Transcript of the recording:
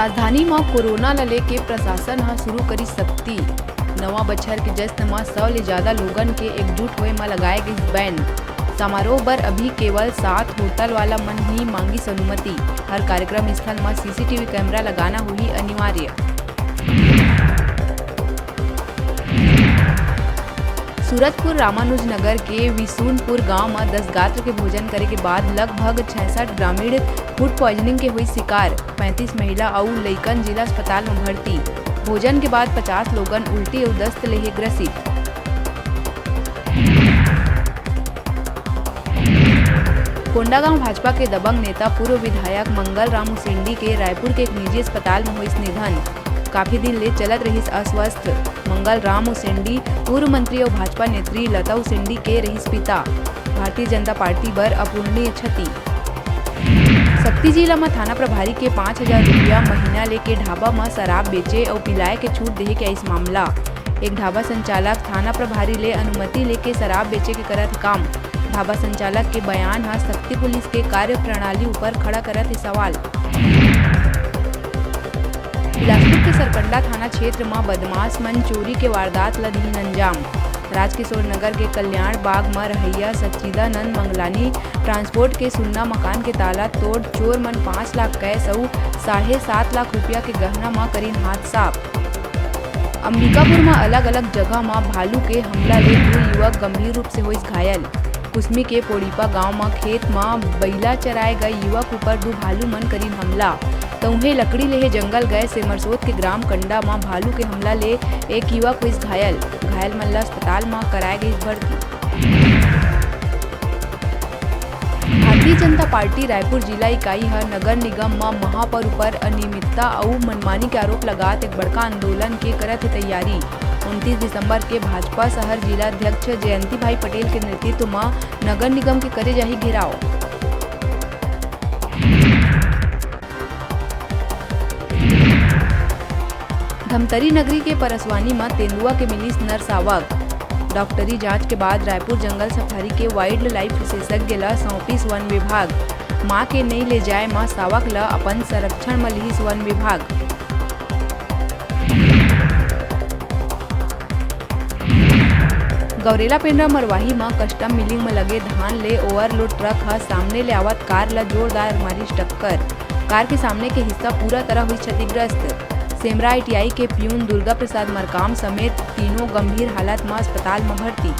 राजधानी में कोरोना ल लेके प्रशासन ह शुरू करी सख्ती। नवा बछर के जश्न में 100 ले ज्यादा लोगन के एकजुट होए में लगाए गई बैन। समारोह बर अभी केवल 7 होटल वाला मन ही मांगी अनुमति। हर कार्यक्रम स्थल में सीसीटीवी कैमरा लगाना हुई अनिवार्य। सूरजपुर रामानुजनगर के विशुनपुर गांव में 10 गात्र के भोजन करे के बाद लगभग 66 ग्रामीण फूड पॉइजनिंग के हुई शिकार। 35 महिला और लइकन जिला अस्पताल में भर्ती। भोजन के बाद 50 लोगन उल्टी और दस्त ले ग्रसित। कोंडागांव भाजपा के दबंग नेता पूर्व विधायक मंगल राम उसेंडी के रायपुर के एक निजी अस्पताल में हुई निधन। काफी दिन ले चलत रही अस्वस्थ मंगल राम उसेंडी पूर्व मंत्री और भाजपा नेत्री लता उसेंडी के रहीस पिता। भारतीय जनता पार्टी बर अपूरणीय क्षति। शक्ति जिला में थाना प्रभारी के 5000 रुपया महीना लेके ढाबा में शराब बेचे और पिलाए के छूट दे के इस मामला। एक ढाबा संचालक थाना प्रभारी ले अनुमति लेके शराब बेचे के करत काम। ढाबा संचालक के बयान है शक्ति पुलिस के कार्य प्रणाली ऊपर खड़ा करत है सवाल। बिलासपुर के सरकंडा थाना क्षेत्र में बदमाश मन चोरी के वारदात ल दीन अंजाम। राजकिशोर नगर के कल्याण बाग में रहैया सच्चिदानंद मंगलानी ट्रांसपोर्ट के सुन्ना मकान के ताला तोड़ चोर मन 5 लाख कैश और 7.5 लाख रुपया के गहना में करीन हाथ साफ। अंबिकापुर में अलग अलग जगह में भालू के हमला ले 2 युवक गंभीर रूप से हुई घायल। कुसमी के पोड़ीपा गांव में खेत में बैला चराए गए युवक ऊपर 2 भालू मन करीन हमला। तो उन्हें लकड़ी ले जंगल गए सेमरसोत के ग्राम कंडा में भालू के हमला ले एक युवक हुई घायल। घायल मन ला अस्पताल में कराए गई भर्ती। भारतीय जनता पार्टी रायपुर जिला इकाई है नगर निगम में महापौर ऊपर अनियमितता और मनमानी के आरोप लगात एक बड़का आंदोलन के करत है तैयारी। 29 दिसंबर के भाजपा शहर जिला अध्यक्ष जयंती भाई पटेल के नेतृत्व में नगर निगम के करे जाही घेराव। धमतरी नगरी के परसवानी में तेंदुआ के मिली नर सावक। डॉक्टरी जांच के बाद रायपुर जंगल सफारी के वाइल्ड लाइफ विशेषज्ञ ला सौंपीस वन विभाग। मां के नहीं ले जाए मां सावक ला अपन संरक्षण में लिहिस वन विभाग। गौरेला पेंड्रा मरवाही में कस्टम मिलिंग में लगे धान ले ओवरलोड ट्रक है सामने ले आवत कार ला जोरदार मारी टक्कर। कार के सामने के हिस्सा पूरा तरह हुई क्षतिग्रस्त। सेमरा ITI के प्यून दुर्गा प्रसाद मरकाम समेत तीनों गंभीर हालत में अस्पताल में भर्ती।